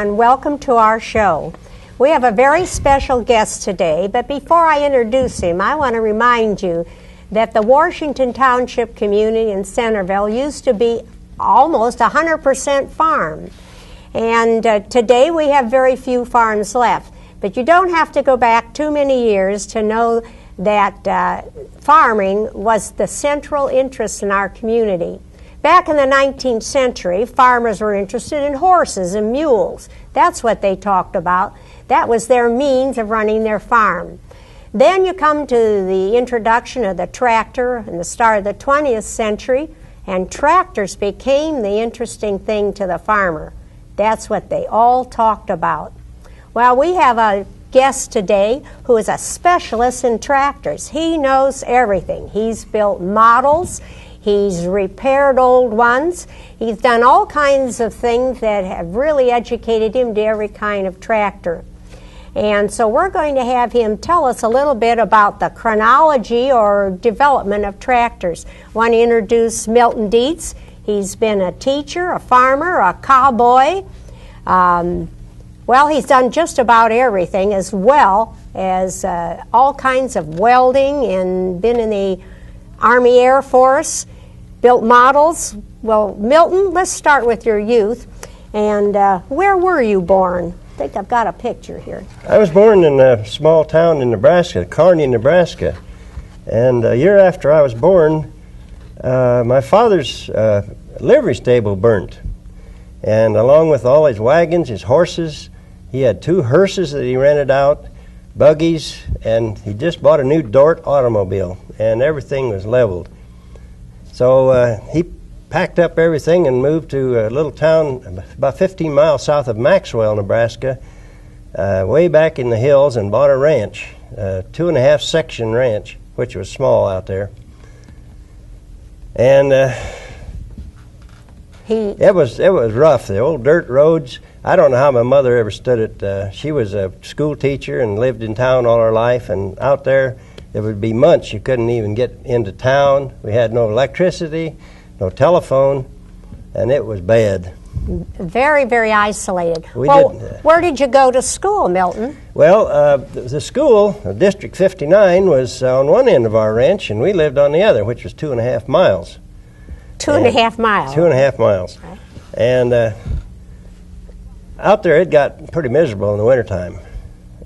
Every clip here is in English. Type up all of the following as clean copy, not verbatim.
and welcome to our show. We have a very special guest today, but before I introduce him, I want to remind you that the Washington Township community in Centerville used to be almost 100% farm. And today we have very few farms left. But you don't have to go back too many years to know that farming was the central interest in our community. Back in the 19th century, farmers were interested in horses and mules. That's what they talked about. That was their means of running their farm. Then you come to the introduction of the tractor in the start of the 20th century, and tractors became the interesting thing to the farmer. That's what they all talked about. Well, we have a guest today who is a specialist in tractors. He knows everything. He's built models. He's repaired old ones. He's done all kinds of things that have really educated him to every kind of tractor. And so we're going to have him tell us a little bit about the chronology or development of tractors. I want to introduce Milton Deets. He's been a teacher, a farmer, a cowboy. Well, he's done just about everything, as well as all kinds of welding, and been in the Army Air Force, built models. Well, Milton, let's start with your youth. And where were you born? I think I've got a picture here. I was born in a small town in Nebraska, Kearney, Nebraska. And a year after I was born, my father's livery stable burnt. And along with all his wagons, his horses, he had 2 hearses that he rented out, buggies, and he just bought a new Dort automobile, and everything was leveled. So he packed up everything and moved to a little town about 15 miles south of Maxwell, Nebraska, way back in the hills, and bought a ranch, a 2.5 section ranch, which was small out there. And it was rough. The old dirt roads. I don't know how my mother ever stood it. She was a school teacher and lived in town all her life, and out there would be months you couldn't even get into town. We had no electricity, no telephone, and it was bad. Very, very isolated. Where did you go to school, Milton? Well, the school, District 59, was on one end of our ranch, and we lived on the other, which was 2.5 miles. 2.5 miles? 2.5 miles. Okay. And out there it got pretty miserable in the wintertime.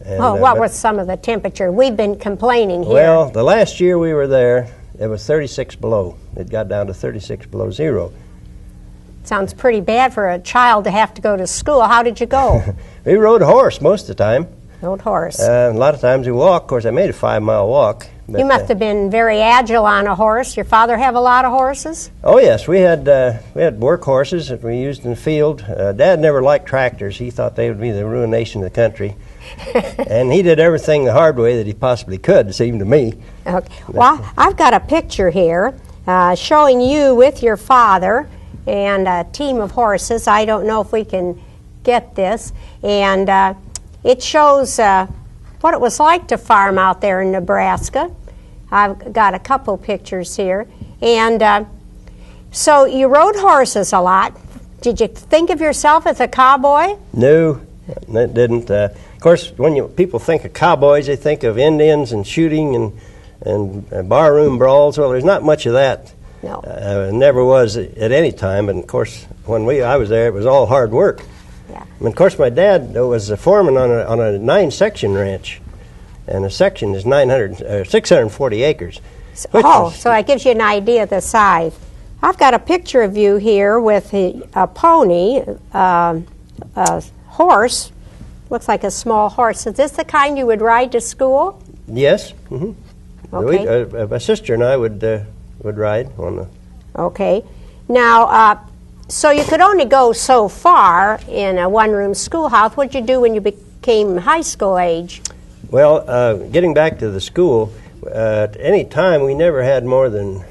And, what was some of the temperature? We've been complaining here. Well, the last year we were there, it was 36 below. It got down to 36 below zero. Sounds pretty bad for a child to have to go to school. How did you go? We rode a horse most of the time. Rode horse. A lot of times we walked. Of course, I made a 5-mile walk. But, you must have been very agile on a horse. Your father have a lot of horses? Oh yes, we had work horses that we used in the field. Dad never liked tractors. He thought they would be the ruination of the country. And he did everything the hard way that he possibly could, it seemed to me. Okay. Well, I've got a picture here showing you with your father and a team of horses. I don't know if we can get this. And it shows what it was like to farm out there in Nebraska. I've got a couple pictures here. And so you rode horses a lot. Did you think of yourself as a cowboy? No, it didn't. Of course, when people think of cowboys, they think of Indians and shooting and barroom brawls. Well, there's not much of that. No. Never was at any time. And, of course, when I was there, it was all hard work. Yeah. And, of course, my dad was a foreman on a 9-section ranch. And a section is 640 acres. So that gives you an idea of the size. I've got a picture of you here with a pony, a horse. Looks like a small horse. Is this the kind you would ride to school? Yes. Mm-hmm. Okay. My sister and I would ride on the... Okay. Now, so you could only go so far in a one-room schoolhouse. What did you do when you became high school age? Well, getting back to the school, at any time we never had more than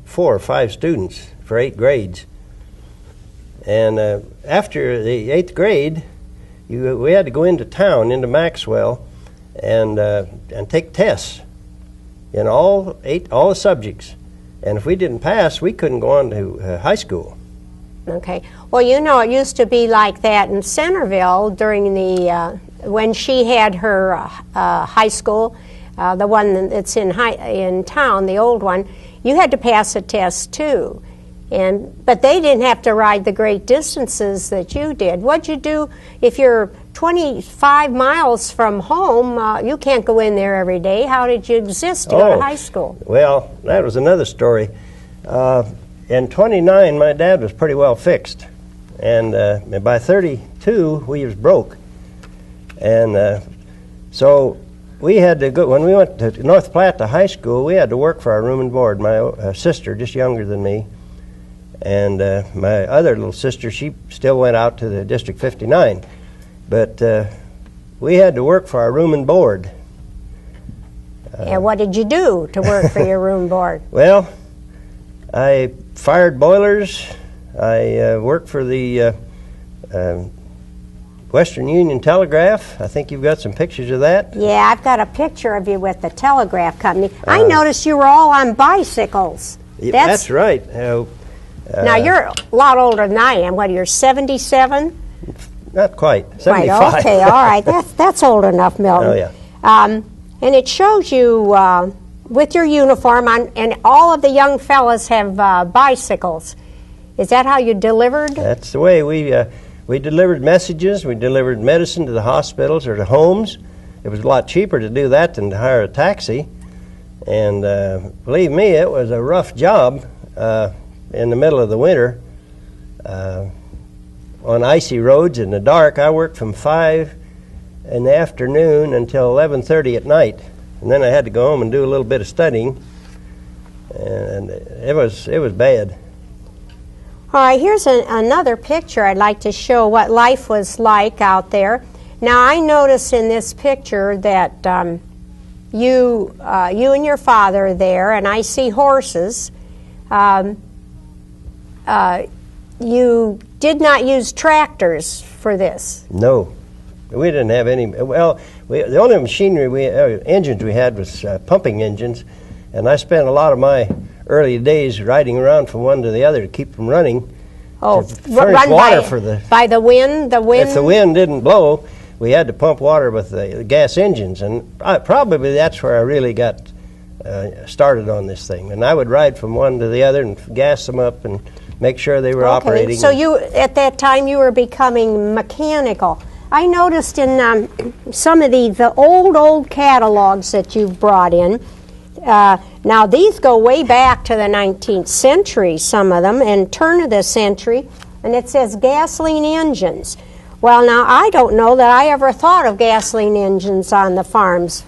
4 or 5 students for 8 grades. And after the 8th grade, we had to go into town, into Maxwell, and take tests in all the subjects. And if we didn't pass, we couldn't go on to high school. Okay. Well, you know, it used to be like that in Centerville during the when she had her high school, the one that's in town, the old one. You had to pass a test too, but they didn't have to ride the great distances that you did. What'd you do if you're 25 miles from home? You can't go in there every day. How did you exist to go to high school? Well, that was another story. In 29, my dad was pretty well fixed, and by 32, we was broke. And so we had to go, when we went to North Platte to high school, we had to work for our room and board. My sister, just younger than me, and my other little sister, she still went out to the District 59. But we had to work for our room and board. And what did you do to work for your room and board? Well, I fired boilers. I worked for the Western Union Telegraph. I think you've got some pictures of that. Yeah, I've got a picture of you with the telegraph company. I noticed you were all on bicycles. That's right. Now, you're a lot older than I am. What, you're 77? Not quite. 75. Right, okay, all right. That's old enough, Milton. Oh, yeah. And it shows you with your uniform on, and all of the young fellas have bicycles. Is that how you delivered? That's the way we delivered messages. We delivered medicine to the hospitals or to homes. It was a lot cheaper to do that than to hire a taxi. And believe me, it was a rough job in the middle of the winter on icy roads in the dark. I worked from 5 in the afternoon until 11:30 at night, and then I had to go home and do a little bit of studying, and it was bad. All right, here's another picture I'd like to show what life was like out there. Now, I notice in this picture that you and your father are there, and I see horses. You did not use tractors for this. No, we didn't have any. Well, the only machinery engines we had was pumping engines, and I spent a lot of my early days riding around from one to the other to keep them running. Oh, run water by the wind. The wind. If the wind didn't blow, we had to pump water with the gas engines, and probably that's where I really got started on this thing. And I would ride from one to the other and gas them up and make sure they were operating. So you, at that time, you were becoming mechanical. I noticed in some of the old catalogs that you've brought in. Now, these go way back to the 19th century, some of them, and turn of the century, and it says gasoline engines. Well, now, I don't know that I ever thought of gasoline engines on the farms.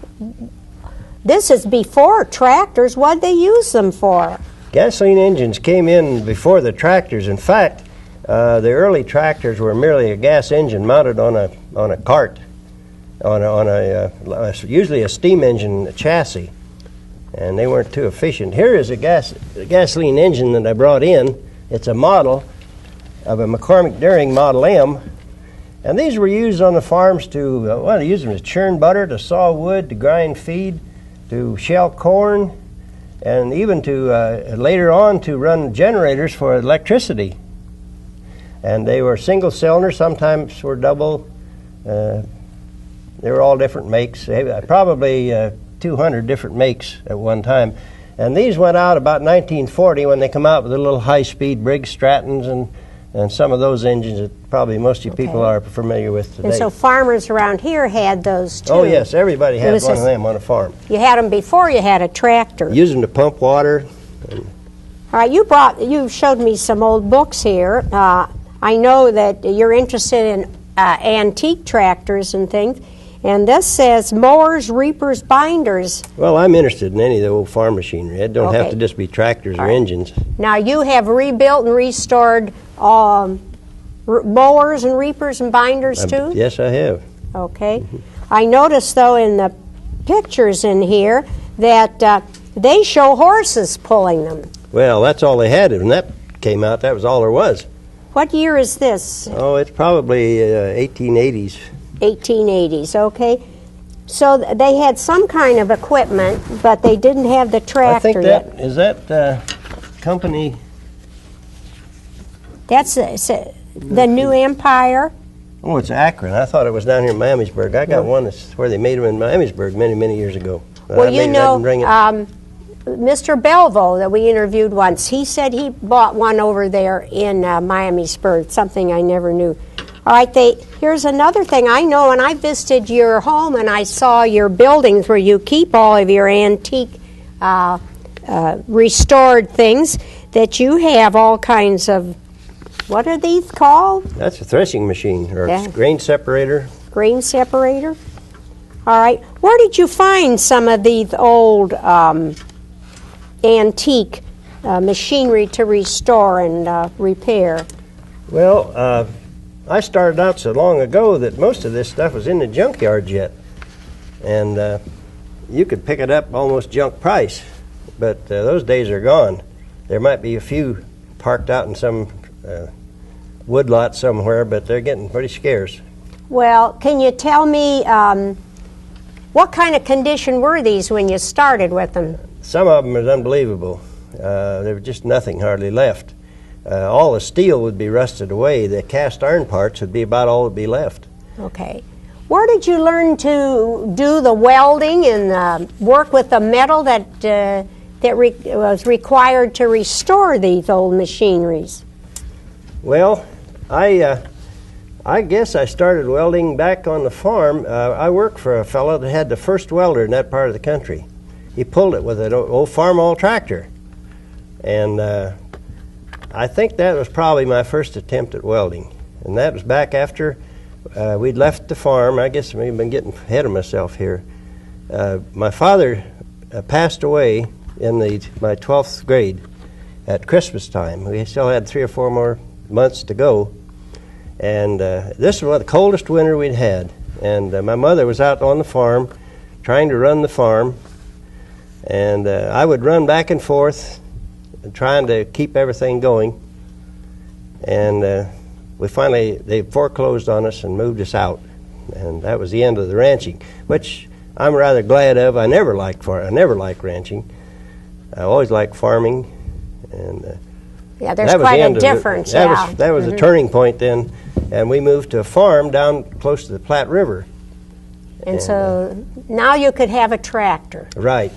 This is before tractors. What'd they use them for? Gasoline engines came in before the tractors. In fact, the early tractors were merely a gas engine mounted on a cart, usually a steam engine chassis, and they weren't too efficient. Here is a gasoline engine that I brought in. It's a model of a McCormick Daring Model M, and these were used on the farms to use them to churn butter, to saw wood, to grind feed, to shell corn, and even to later on to run generators for electricity. And they were single cylinder, sometimes were double. They were all different makes, probably 200 different makes at one time. And these went out about 1940 when they come out with the little high-speed Briggs Strattons and some of those engines that probably most of you people are familiar with today. And so farmers around here had those too. Oh yes, everybody had one of them on a farm. You had them before you had a tractor. Use them to pump water. All right, you showed me some old books here. I know that you're interested in antique tractors and things. And this says mowers, reapers, binders. Well, I'm interested in any of the old farm machinery. It don't have to just be tractors or engines. Now, you have rebuilt and restored mowers and reapers and binders, too? Yes, I have. Okay. I noticed, though, in the pictures in here that they show horses pulling them. Well, that's all they had. When that came out, that was all there was. What year is this? Oh, it's probably 1880s. 1880s, okay. So they had some kind of equipment, but they didn't have the tractor yet. Is that company That's the New Empire. Oh, it's Akron. I thought it was down here in Miamisburg. I got one that's where they made them in Miamisburg many, many years ago. Well, you know, Mr. Belvo that we interviewed once, he said he bought one over there in Miamisburg, something I never knew. All right, here's another thing I know, and I visited your home and I saw your buildings where you keep all of your antique restored things, that you have all kinds of, what are these called? That's a threshing machine, or a grain separator. Grain separator. All right. Where did you find some of these old antique machinery to restore and repair? Well, I started out so long ago that most of this stuff was in the junkyard yet. And you could pick it up almost junk price. But those days are gone. There might be a few parked out in some woodlot somewhere, but they're getting pretty scarce. Well, can you tell me what kind of condition were these when you started with them? Some of them was unbelievable. There was just nothing hardly left. All the steel would be rusted away. The cast iron parts would be about all that would be left. Okay. Where did you learn to do the welding and work with the metal that was required to restore these old machineries? Well, I guess I started welding back on the farm. I worked for a fellow that had the first welder in that part of the country. He pulled it with an old farm-all tractor. And I think that was probably my first attempt at welding. And that was back after we'd left the farm. I guess I've been getting ahead of myself here. My father passed away in my 12th grade at Christmas time. We still had 3 or 4 more months to go. And this was the coldest winter we'd had. And my mother was out on the farm trying to run the farm. And I would run back and forth trying to keep everything going. And they foreclosed on us and moved us out. And that was the end of the ranching, which I'm rather glad of. I never liked ranching. I always liked farming. And yeah, there's quite a difference. That was a turning point then, and we moved to a farm down close to the Platte River. And so now you could have a tractor. Right.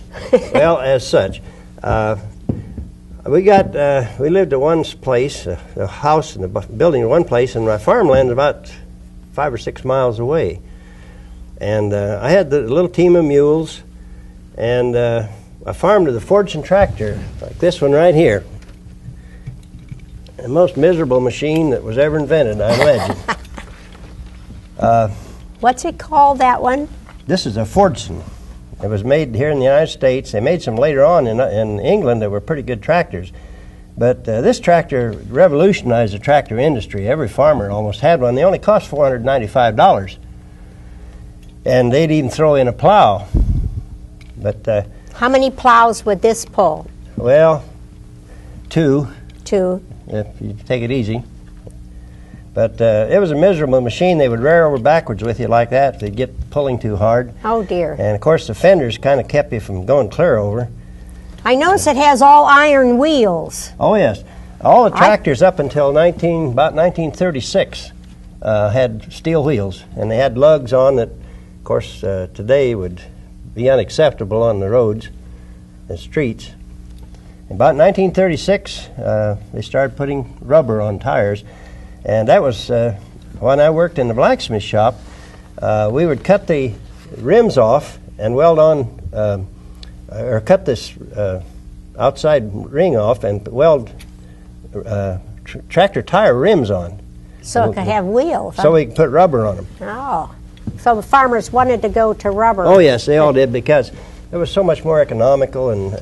Well, as such, we lived at one place, a house and a building at one place, and my farmland was about 5 or 6 miles away. And I had the little team of mules, and I farmed with a Fordson tractor, like this one right here. The most miserable machine that was ever invented, I imagine. What's it called, that one? This is a Fordson. It was made here in the United States. They made some later on in England that were pretty good tractors. But this tractor revolutionized the tractor industry. Every farmer almost had one. They only cost $495. And they'd even throw in a plow. But how many plows would this pull? Well, 2. 2. If you take it easy. But it was a miserable machine. They would rear over backwards with you like that if they'd get pulling too hard. Oh, dear. And, of course, the fenders kind of kept you from going clear over. I notice it has all iron wheels. Oh, yes. All the tractors up until about 1936 had steel wheels. And they had lugs on that, of course, today would be unacceptable on the roads and streets. About 1936, they started putting rubber on tires, and that was when I worked in the blacksmith shop. We would cut the rims off and weld on, or cut this outside ring off and weld tractor tire rims on. So it could have wheels. So we could put rubber on them. Oh, so the farmers wanted to go to rubber. Oh, yes, they all did, because it was so much more economical, and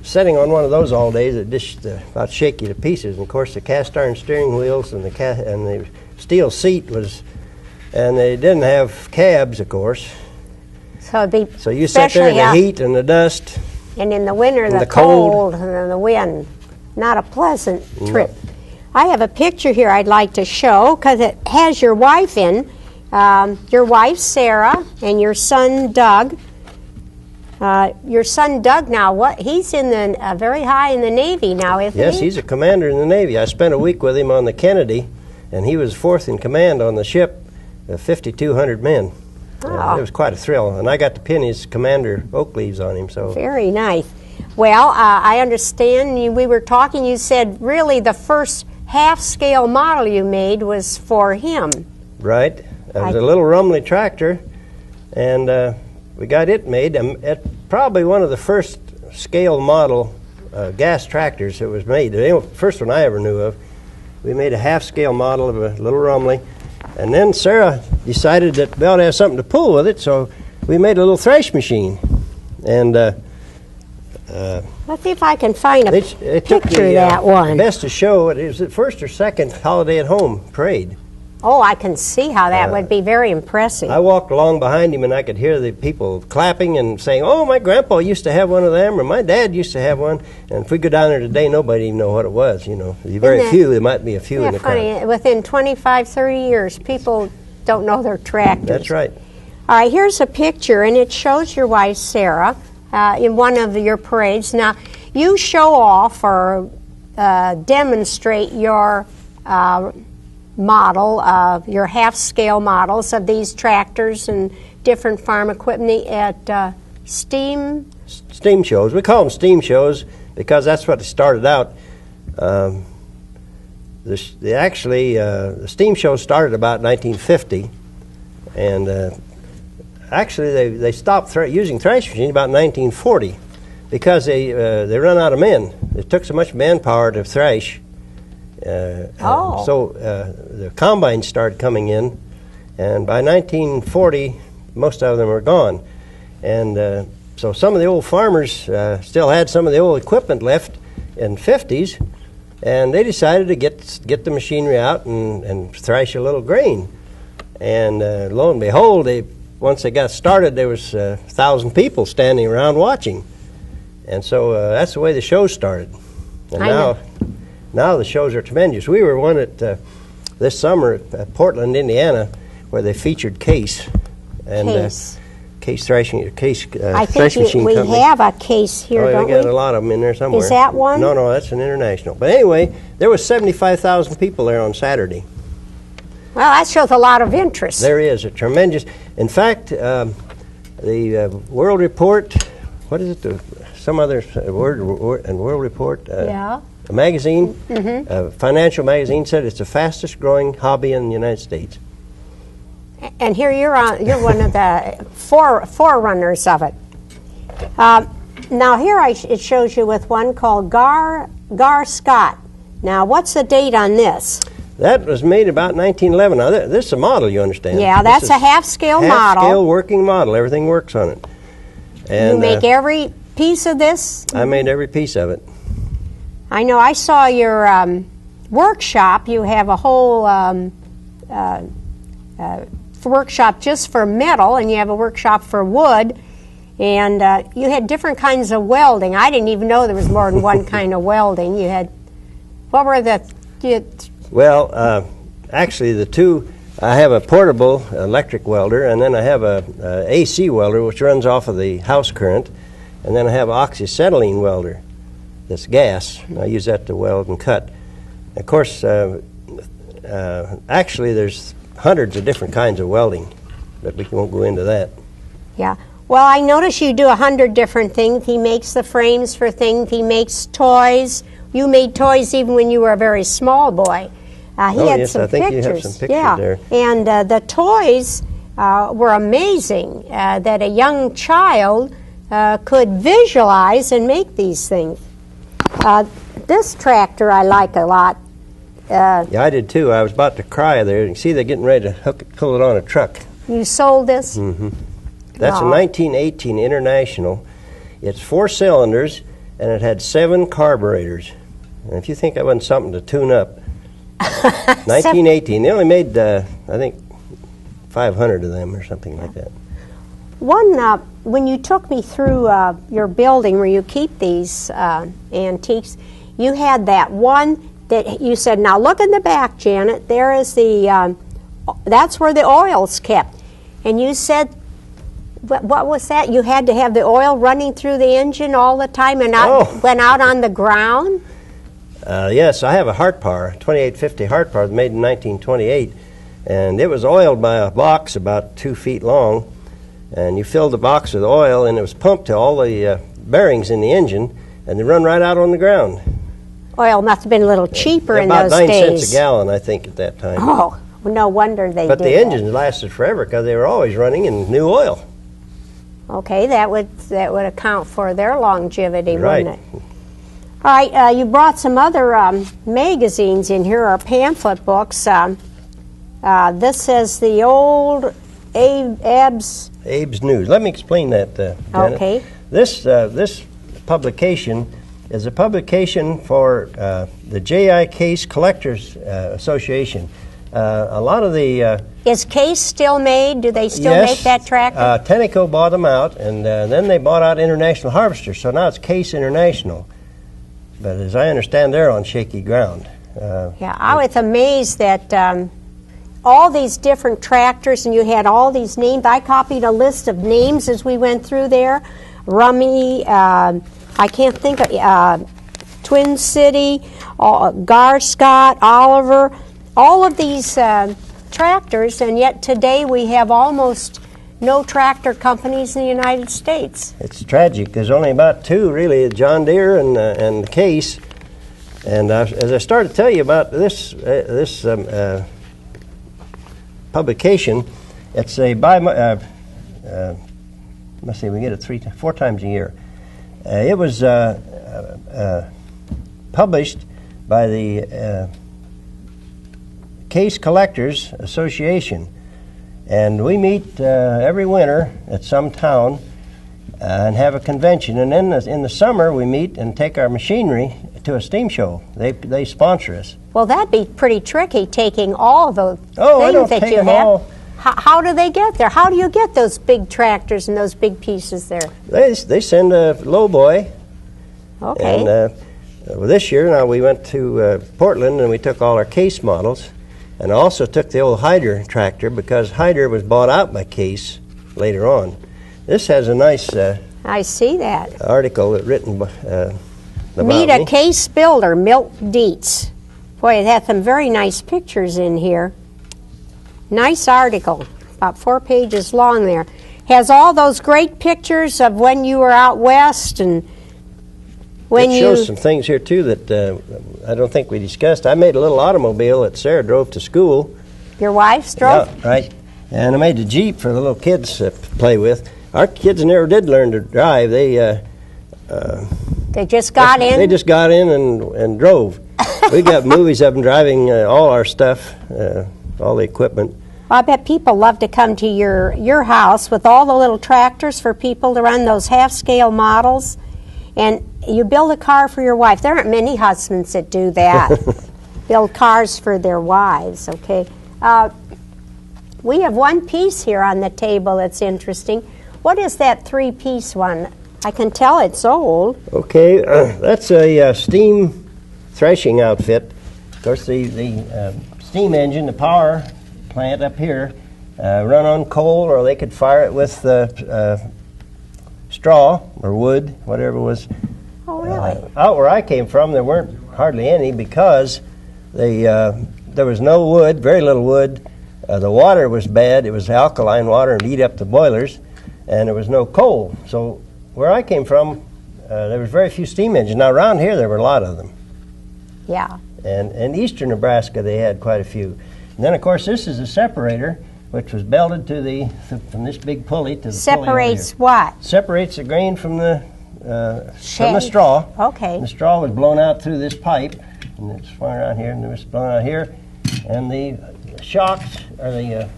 sitting on one of those all day, it just about shake you to pieces. And of course, the cast iron steering wheels and the steel seat was, and they didn't have cabs, of course. So you sat there in the heat and the dust. And in the winter, the cold and the wind. Not a pleasant trip. No. I have a picture here I'd like to show because it has your wife in. Your wife, Sarah, and your son, Doug. Your son Doug now, he's in the very high in the Navy now, isn't he? Yes, he's a commander in the Navy. I spent a week with him on the Kennedy, and he was fourth in command on the ship, 5,200 men. Oh. It was quite a thrill, and I got to pin his commander oak leaves on him. So very nice. Well, I understand we were talking, you said really the first half-scale model you made was for him. Right. It was a little rumbly tractor, and we got it made. Probably one of the first scale model gas tractors that was made. The first one I ever knew of. We made a half-scale model of a little rumbly, and then Sarah decided that we ought to have something to pull with it, so we made a little thrash machine. And let's see if I can find a picture of that one. Best to show it was the first or second Holiday at Home parade. Oh, I can see how that would be very impressive. I walked along behind him, and I could hear the people clapping and saying, "Oh, my grandpa used to have one of them," or "My dad used to have one." And if we go down there today, nobody even know what it was. You know, very few. There might be a few in the crowd. Within 25, 30 years, people don't know their tractors. That's right. All right, here's a picture, and it shows your wife Sarah in one of your parades. Now, you show off or demonstrate your model of your half-scale models of these tractors and different farm equipment at steam shows. We call them steam shows because that's what they started out. The steam show started about 1950, and actually they stopped using thrash machines about 1940 because they run out of men. It took so much manpower to thrash. So the combines started coming in, and by 1940, most of them were gone. And so some of the old farmers still had some of the old equipment left in the 50s, and they decided to get the machinery out and thrash a little grain. And lo and behold, once they got started, there was 1,000 people standing around watching. And so that's the way the show started. And now the shows are tremendous. We were one at this summer at Portland, Indiana, where they featured Case and Case thrashing I think machine we company. have a Case here, don't we? We got a lot of them in there somewhere. Is that one? No, that's an international. But anyway, there was 75,000 people there on Saturday. Well, that shows a lot of interest. There is a tremendous. In fact, the World Report. What is it? Some other World Report. A magazine, a financial magazine, said it's the fastest growing hobby in the United States. And here you're one of the forerunners of it. Now here it shows you with one called Gar Scott. Now what's the date on this? That was made about 1911. Now this is a model, you understand? Yeah, that's a half-scale model. Half-scale working model. Everything works on it. And you make every piece of this? I made every piece of it. I know. I saw your workshop. You have a whole workshop just for metal, and you have a workshop for wood, and you had different kinds of welding. I didn't even know there was more than one kind of welding. You had, what were the? Well, actually, the two. I have a portable electric welder, and then I have a AC welder, which runs off of the house current, and then I have an oxyacetylene welder. That's gas. I use that to weld and cut. Of course, actually, there's hundreds of different kinds of welding, but we won't go into that. Yeah. Well, I notice you do 100 different things. He makes the frames for things. He makes toys. You made toys even when you were a very small boy. He had some I think pictures. You have some pictures there. And the toys were amazing. That a young child could visualize and make these things. This tractor I like a lot. Yeah, I did too. I was about to cry there. You can see they're getting ready to pull it on a truck. You sold this? Mm-hmm. That's a 1918 International. It's 4 cylinders, and it had 7 carburetors. And if you think that wasn't something to tune up, 1918. They only made, I think, 500 of them or something like that. When you took me through your building where you keep these antiques, you had that one that you said, now look in the back, Janet, there is the, that's where the oil's kept. And you said What was that? You had to have the oil running through the engine all the time and went out on the ground? Yes, I have a Hart Power, 2850 Hart Power, made in 1928, and it was oiled by a box about 2 feet long, and you filled the box with oil, and it was pumped to all the bearings in the engine, and they run right out on the ground. Oil must have been a little cheaper in those days. About 9 cents a gallon, I think, at that time. Oh, no wonder they did But the engines lasted forever because they were always running in new oil. Okay, that would account for their longevity, Right. wouldn't it? All right, you brought some other magazines in here, or pamphlet books. This says the old Abe's News. Let me explain that, Janet. Okay. This publication is a publication for the J.I. Case Collectors Association. A lot of the... Is Case still made? Do they still make that tractor? Tenneco bought them out, and then they bought out International Harvester, so now it's Case International. But as I understand, they're on shaky ground. Yeah, I was amazed that all these different tractors, and you had all these names. I copied a list of names as we went through there. Rummy, I can't think of, Twin City, Scott, Oliver, all of these tractors, and yet today we have almost no tractor companies in the United States. It's tragic. There's only about 2, really, John Deere and Case. And as I started to tell you about this publication, it's a let's see, we get it 4 times a year. It was published by the Case Collectors Association, and we meet every winter at some town and have a convention, and then in the summer we meet and take our machinery to a steam show. They sponsor us. Well, that'd be pretty tricky, taking all the I don't things that take you them have. all. How do they get there? How do you get those big tractors and those big pieces there? They send a lowboy. Okay. And this year, now we went to Portland and we took all our Case models, and also took the old Hyder tractor because Hyder was bought out by Case later on. This has a nice I see that. article written about Meet a me. Case builder, Milton Deets. Boy, it had some very nice pictures in here. Nice article, about 4 pages long there. Has all those great pictures of when you were out west and when It shows some things here too that I don't think we discussed. I made a little automobile that Sarah drove to school. Your wife drove? Yeah, right. And I made a Jeep for the little kids to play with. Our kids never did learn to drive. They just got in? They just got in and drove. We got movies of them driving all our stuff, all the equipment. Well, I bet people love to come to your house with all the little tractors for people to run those half-scale models. And you build a car for your wife. There aren't many husbands that do that. Build cars for their wives, okay? We have one piece here on the table that's interesting. What is that 3-piece one? I can tell it's old. Okay, that's a steam threshing outfit. Of course, the steam engine, the power plant up here, run on coal, or they could fire it with straw or wood, whatever was. Oh, really? Out where I came from, there weren't hardly any because there was no wood, very little wood. The water was bad. It was alkaline water and eat up the boilers, and there was no coal. So where I came from, there was very few steam engines. Now around here, there were a lot of them. Yeah. And in eastern Nebraska, they had quite a few. And then, of course, this is a separator, which was belted to from this big pulley to the Separates pulley over here. what? Separates the grain from the straw. Okay. And the straw was blown out through this pipe, and it's flowing around here, and it was blown out here. And the shocks are the...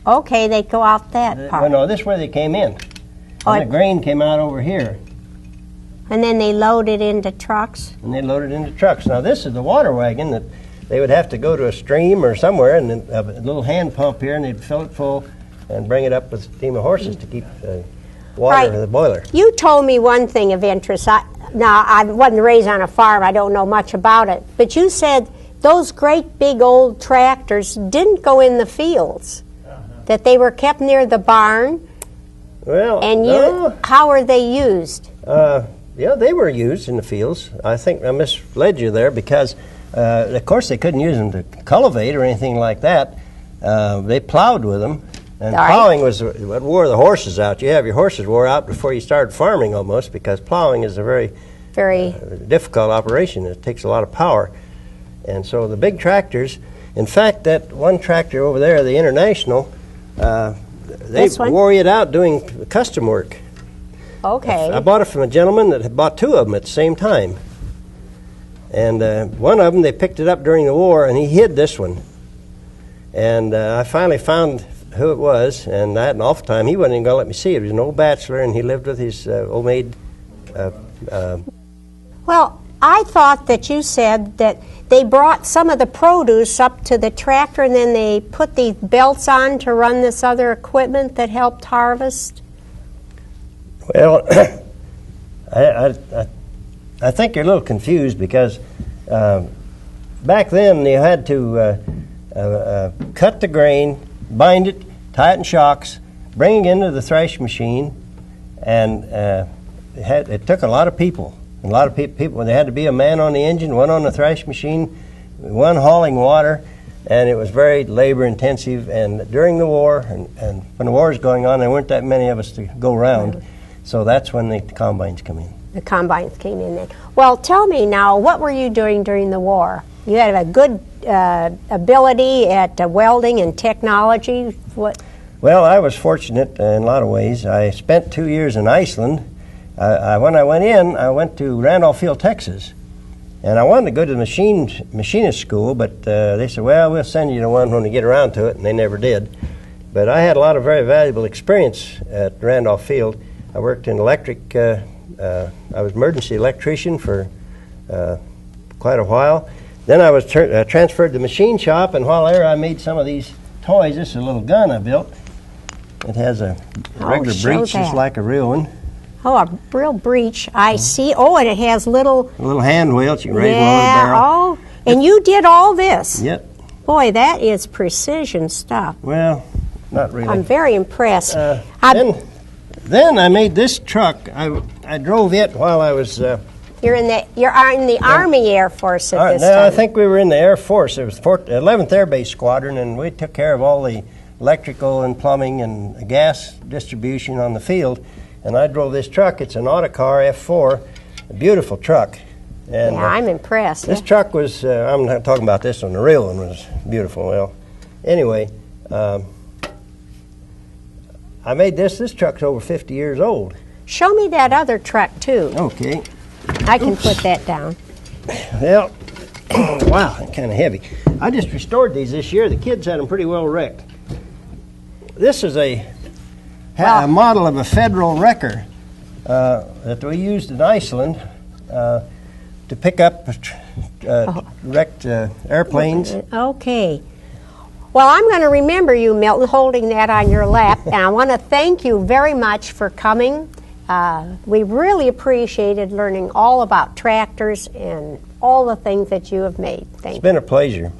Okay, they go out that part. Well, no, this is where they came in. And the grain came out over here. And then they load it into trucks? And they loaded into trucks. Now, this is the water wagon that they would have to go to a stream or somewhere and then have a little hand pump here, and they'd fill it full and bring it up with a team of horses to keep water in the boiler. You told me one thing of interest. Now, I wasn't raised on a farm. I don't know much about it. But you said those great big old tractors didn't go in the fields. that they were kept near the barn. Well, And no. how were they used? Yeah, they were used in the fields. I think I misled you there because, of course, they couldn't use them to cultivate or anything like that. They plowed with them, and plowing was what wore the horses out. You have your horses wore out before you started farming almost, because plowing is a very difficult operation. It takes a lot of power. And so the big tractors, in fact, that one tractor over there, the International, they wore it out doing custom work. Okay. I bought it from a gentleman that had bought two of them at the same time. And one of them, they picked it up during the war, and he hid this one. And I finally found who it was, and I had an awful time. He wasn't even going to let me see it. He was an old bachelor, and he lived with his old maid. Well, I thought that you said that they brought some of the produce up to the tractor, and then they put these belts on to run this other equipment that helped harvest. Well, I think you're a little confused because back then you had to cut the grain, bind it, tie it in shocks, bring it into the thresh machine, and it took a lot of people. A lot of people. There had to be a man on the engine, one on the thresh machine, one hauling water, and it was very labor intensive. And during the war, and when the war was going on, there weren't that many of us to go around. So that's when the combines come in. The combines came in then. Well, tell me now, what were you doing during the war? You had a good ability at welding and technology. What? Well, I was fortunate in a lot of ways. I spent 2 years in Iceland. When I went in, I went to Randolph Field, Texas, and I wanted to go to the machinist school, but they said, well, we'll send you to one when we get around to it, and they never did. But I had a lot of very valuable experience at Randolph Field. I worked in electric. I was emergency electrician for quite a while. Then I was transferred to the machine shop, and while there I made some of these toys. This is a little gun I built. It has a regular breech just like a real one. Oh, a real breech. I see. Oh, and it has little hand wheels. You can raise one on the barrel. Oh, and you did all this. Yep. Boy, that is precision stuff. Well, not really. I'm very impressed. Then I made this truck. I drove it while I was. You're in the Army Air Force at this time. No, I think we were in the Air Force. It was 11th Air Base Squadron, and we took care of all the electrical and plumbing and gas distribution on the field. And I drove this truck. It's an Autocar F4, a beautiful truck. And, yeah, I'm impressed. This truck was, I'm not talking about this one, the real one was beautiful. Well, anyway, I made this. This truck's over 50 years old. Show me that other truck, too. Okay. I can put that down. Well, wow, kind of heavy. I just restored these this year. The kids had them pretty well wrecked. This is a model of a Federal wrecker that we used in Iceland to pick up wrecked airplanes. Okay. Well, I'm going to remember you, Milton, holding that on your lap, and I want to thank you very much for coming. We really appreciated learning all about tractors and all the things that you have made. Thank you. It's been a pleasure.